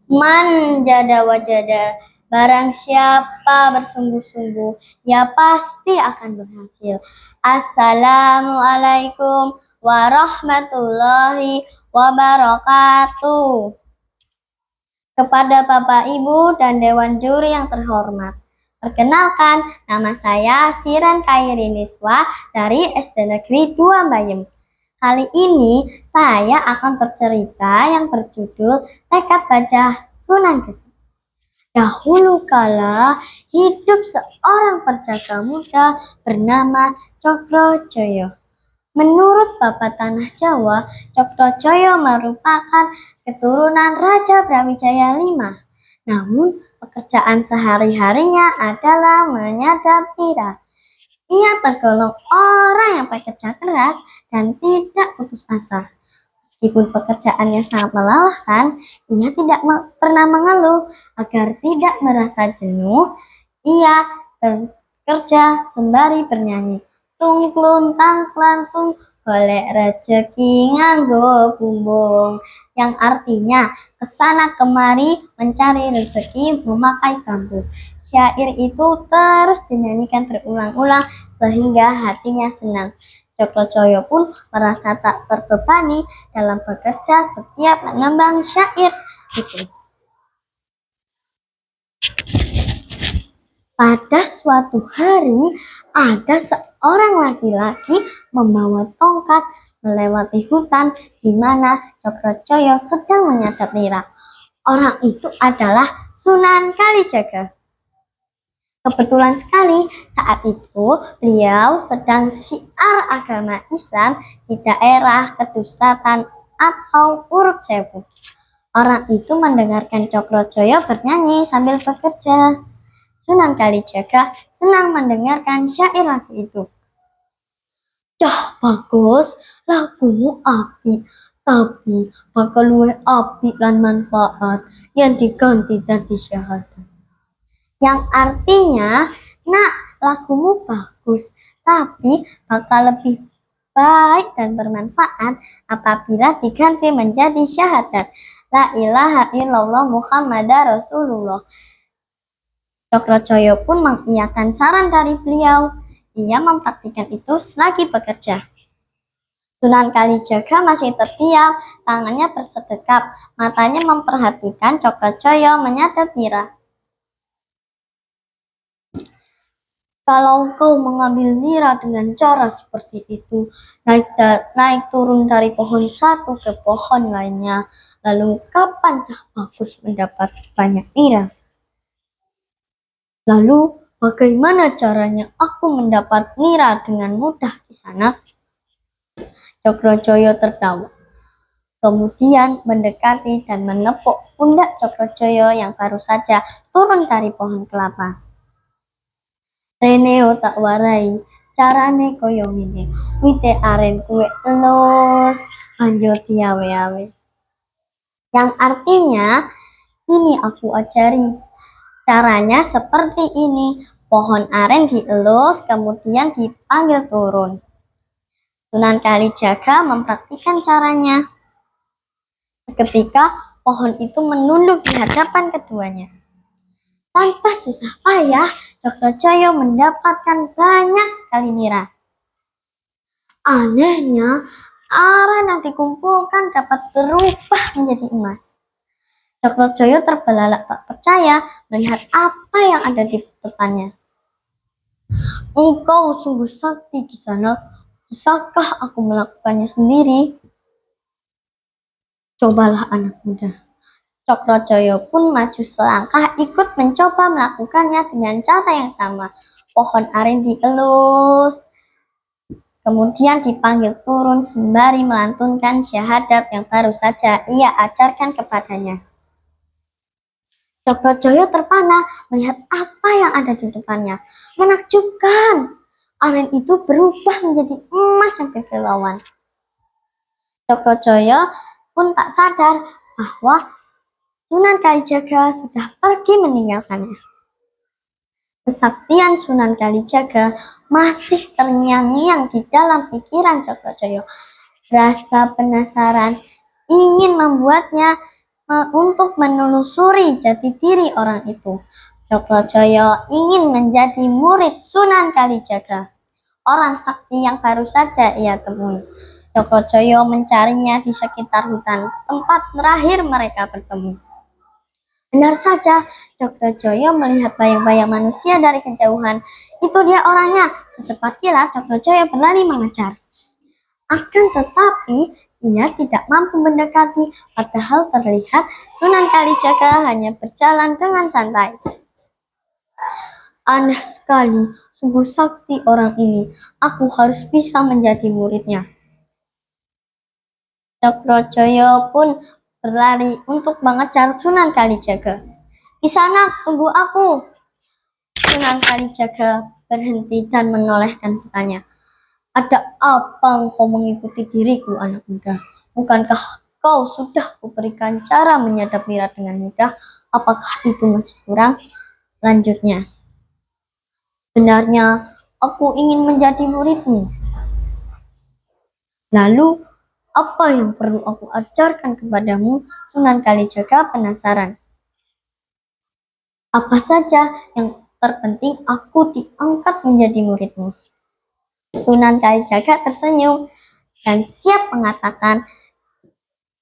Man jada wajada, barang siapa bersungguh-sungguh, ya pasti akan berhasil. Assalamualaikum warahmatullahi wabarakatuh. Kepada Bapak, Ibu, dan Dewan Juri yang terhormat. Perkenalkan, nama saya Siran Khairi Niswa dari SD Negeri 2 Bayem. Kali ini saya akan bercerita yang berjudul Tekad Baja Sunan Gesi. Dahulu kala hidup seorang perjaka muda bernama Cokrojoyo. Menurut Bapak Tanah Jawa, Cokrojoyo merupakan keturunan Raja Brawijaya V. Namun, pekerjaan sehari-harinya adalah menyadap nira. Ia tergolong orang yang bekerja keras dan tidak putus asa. Meskipun pekerjaannya sangat melelahkan, ia tidak pernah mengeluh agar tidak merasa jenuh. Ia bekerja sembari bernyanyi. Tungklun tangklantung golek rejeki nganggo bumbung, yang artinya kesana kemari mencari rezeki memakai bambu. Syair itu terus dinyanyikan berulang-ulang sehingga hatinya senang. Cokrojoyo pun merasa tak terbebani dalam bekerja setiap menembang syair itu. Pada suatu hari, ada seorang laki-laki membawa tongkat melewati hutan di mana Cokrojoyo sedang menyadap nira. Orang itu adalah Sunan Kalijaga. Kebetulan sekali saat itu beliau sedang syiar agama Islam di daerah Kedustatan atau Puruk Sewu. Orang itu mendengarkan Cokrojoyo bernyanyi sambil bekerja. Sunan Kalijaga senang mendengarkan syair lagu itu. Cah bagus, lagumu apik, tapi bakal luwih apik lan manfaat yang diganti dadi syahadat. Yang artinya, nak, lagumu bagus, tapi bakal lebih baik dan bermanfaat apabila diganti menjadi syahadat. La ilaha illallah Muhammadar Rasulullah. Cokrojoyo pun mengiyakan saran dari beliau. Ia mempraktikkan itu selagi bekerja. Sunan Kalijaga masih terdiam, tangannya bersedekap, matanya memperhatikan Cokrojoyo menyadap nira. Kalau kau mengambil nira dengan cara seperti itu, naik turun dari pohon satu ke pohon lainnya, lalu kapan Cah Bagus mendapat banyak nira? Lalu, bagaimana caranya aku mendapat nira dengan mudah di sana? Cokrojoyo tertawa. Kemudian mendekati dan menepuk pundak Cokrojoyo yang baru saja turun dari pohon kelapa. Reneo tak warai, carane koyo ngene. Wite aren kue elus, banjur diawe-awe. Yang artinya, sini aku ajari. Caranya seperti ini, pohon aren dielus, kemudian dipanggil turun. Sunan Kalijaga mempraktikkan caranya. Seketika, pohon itu menunduk di hadapan keduanya. Tanpa susah payah, Cokrojoyo mendapatkan banyak sekali nira. Anehnya, aren yang dikumpulkan dapat berubah menjadi emas. Cokrojoyo terbelalak tak percaya melihat apa yang ada di depannya. Engkau sungguh sakti di sana. Bisakah aku melakukannya sendiri? Cobalah anak muda. Cokrojoyo pun maju selangkah ikut mencoba melakukannya dengan cara yang sama. Pohon aren dielus, kemudian dipanggil turun sembari melantunkan syahadat yang baru saja ia ajarkan kepadanya. Cokrojoyo terpana melihat apa yang ada di depannya. Menakjubkan, aren itu berubah menjadi emas yang berkilauan. Cokrojoyo pun tak sadar bahwa Sunan Kalijaga sudah pergi meninggalkannya. Kesaktian Sunan Kalijaga masih terngiang-ngiang di dalam pikiran Cokrojoyo. Rasa penasaran ingin membuatnya untuk menelusuri jati diri orang itu. Cokrojoyo ingin menjadi murid Sunan Kalijaga, orang sakti yang baru saja ia temui. Cokrojoyo mencarinya di sekitar hutan, tempat terakhir mereka bertemu. Benar saja, Cokrojoyo melihat bayang-bayang manusia dari kejauhan. Itu dia orangnya. Secepat kilat, Cokrojoyo berlari mengejar. Akan tetapi, ia tidak mampu mendekati, padahal terlihat Sunan Kalijaga hanya berjalan dengan santai. Aneh sekali, sungguh sakti orang ini. Aku harus bisa menjadi muridnya. Cokrojoyo pun berlari untuk mengejar Sunan Kalijaga. Di sana, tunggu aku. Sunan Kalijaga berhenti dan menolehkan bertanya. Ada apa engkau mengikuti diriku, anak muda? Bukankah kau sudah kuberikan cara menyadap nira dengan mudah? Apakah itu masih kurang? Lanjutnya, sebenarnya aku ingin menjadi muridmu. Lalu, apa yang perlu aku ajarkan kepadamu? Sunan Kalijaga penasaran. Apa saja yang terpenting aku diangkat menjadi muridmu. Sunan Kalijaga tersenyum dan siap mengatakan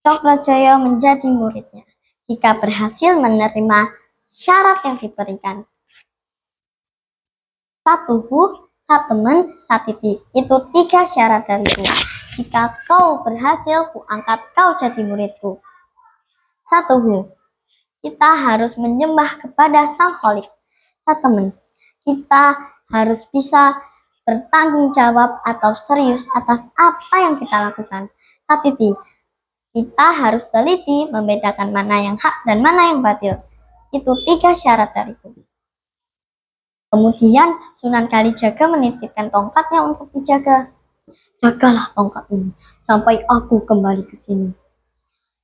Cokrojoyo menjadi muridnya jika berhasil menerima syarat yang diberikan. Satuhu, satemen, satiti. Itu 3 syarat dariku. Jika kau berhasil, kuangkat kau jadi muridku. Satuhu, kita harus menyembah kepada Sang Holik. Satemen, kita harus bisa bertanggung jawab atau serius atas apa yang kita lakukan. Satiti, kita harus teliti membedakan mana yang hak dan mana yang batil. Itu 3 syarat dariku. Kemudian Sunan Kalijaga menitipkan tongkatnya untuk dijaga. Jagalah tongkat ini sampai aku kembali ke sini.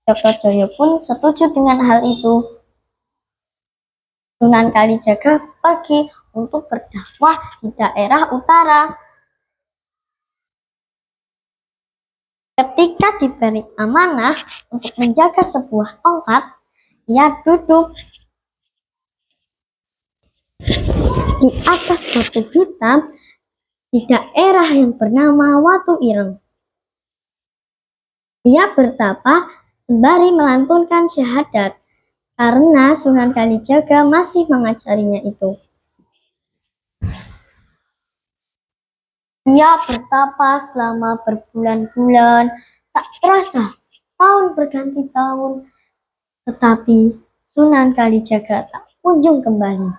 Cokrojoyo pun setuju dengan hal itu. Sunan Kalijaga pergi untuk berdakwah di daerah utara. Ketika diberi amanah untuk menjaga sebuah tongkat, ia duduk di atas batu hitam di daerah yang bernama Watu Ireng. Ia bertapa sembari melantunkan syahadat karena Sunan Kalijaga masih mengajarinya itu. Ia bertapa selama berbulan-bulan, tak terasa tahun berganti tahun, tetapi Sunan Kalijaga tak kunjung kembali.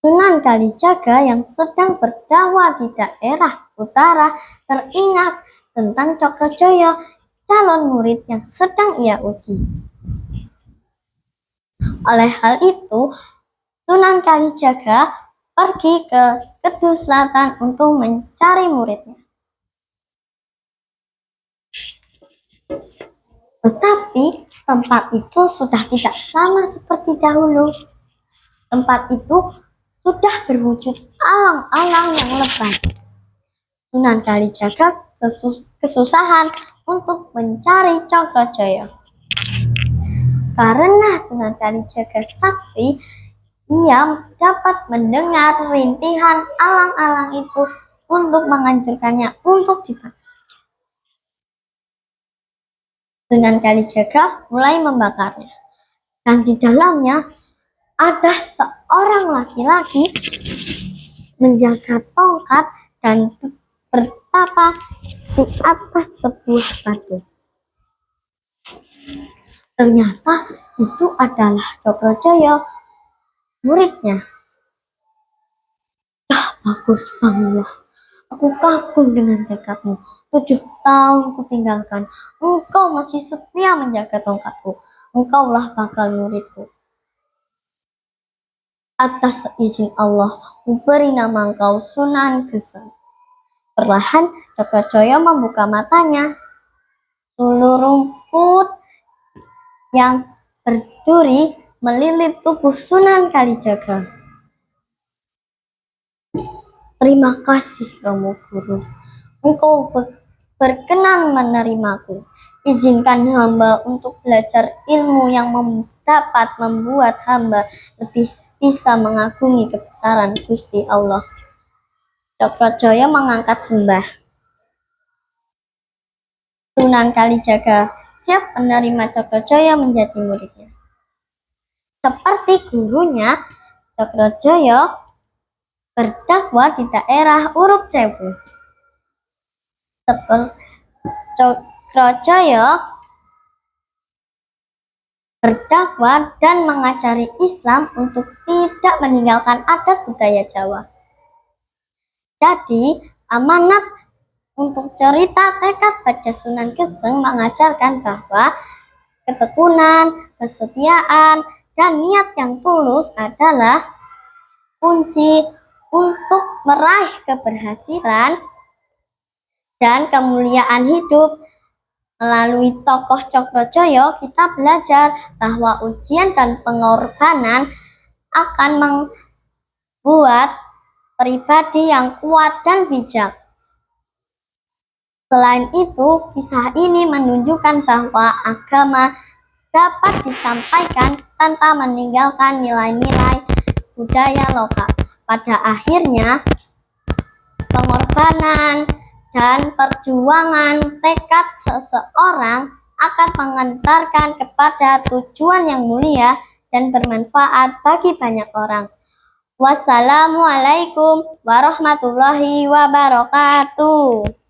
Sunan Kalijaga yang sedang berdakwah di daerah utara teringat tentang Cokrojoyo, calon murid yang sedang ia uji. Oleh hal itu, Sunan Kalijaga pergi ke Kedu Selatan untuk mencari muridnya. Tetapi tempat itu sudah tidak sama seperti dahulu. Tempat itu sudah berwujud alang-alang yang lebat. Sunan Kalijaga kesusahan untuk mencari Cokrojoyo. Karena Sunan Kalijaga sakti, ia dapat mendengar rintihan alang-alang itu untuk menghancurkannya untuk dibakar. Sunan Kalijaga mulai membakarnya, dan di dalamnya ada seorang laki-laki menjaga tongkat dan bertapa di atas sebuah batu. Ternyata itu adalah Cokrojoyo, muridnya. Bagus banget. Aku kagum dengan tekadmu. 7 tahun kutinggalkan. Engkau masih setia menjaga tongkatku. Engkaulah bakal muridku. Atas izin Allah, kuberi nama engkau Sunan Geseng. Perlahan Cokrojoyo membuka matanya. Sulu rumput yang berduri melilit tubuh Sunan Kalijaga. Terima kasih Romo Guru. Engkau berkenan menerimaku. Izinkan hamba untuk belajar ilmu yang dapat membuat hamba lebih bisa mengagumi kebesaran Gusti Allah. Cokrojoyo mengangkat sembah. Sunan Kalijaga siap menerima Cokrojoyo menjadi muridnya. Seperti gurunya, Cokrojoyo berdakwah di daerah Uruk Sewu. Cokrojoyo berdakwah dan mengajari Islam untuk tidak meninggalkan adat budaya Jawa. Jadi, amanat untuk cerita tekad baca Sunan Geseng mengajarkan bahwa ketekunan, kesetiaan, dan niat yang tulus adalah kunci untuk meraih keberhasilan dan kemuliaan hidup. Melalui tokoh Cokrojoyo, kita belajar bahwa ujian dan pengorbanan akan membuat pribadi yang kuat dan bijak. Selain itu, kisah ini menunjukkan bahwa agama dapat disampaikan tanpa meninggalkan nilai-nilai budaya lokal. Pada akhirnya, pengorbanan dan perjuangan tekad seseorang akan mengantarkan kepada tujuan yang mulia dan bermanfaat bagi banyak orang. Wassalamualaikum warahmatullahi wabarakatuh.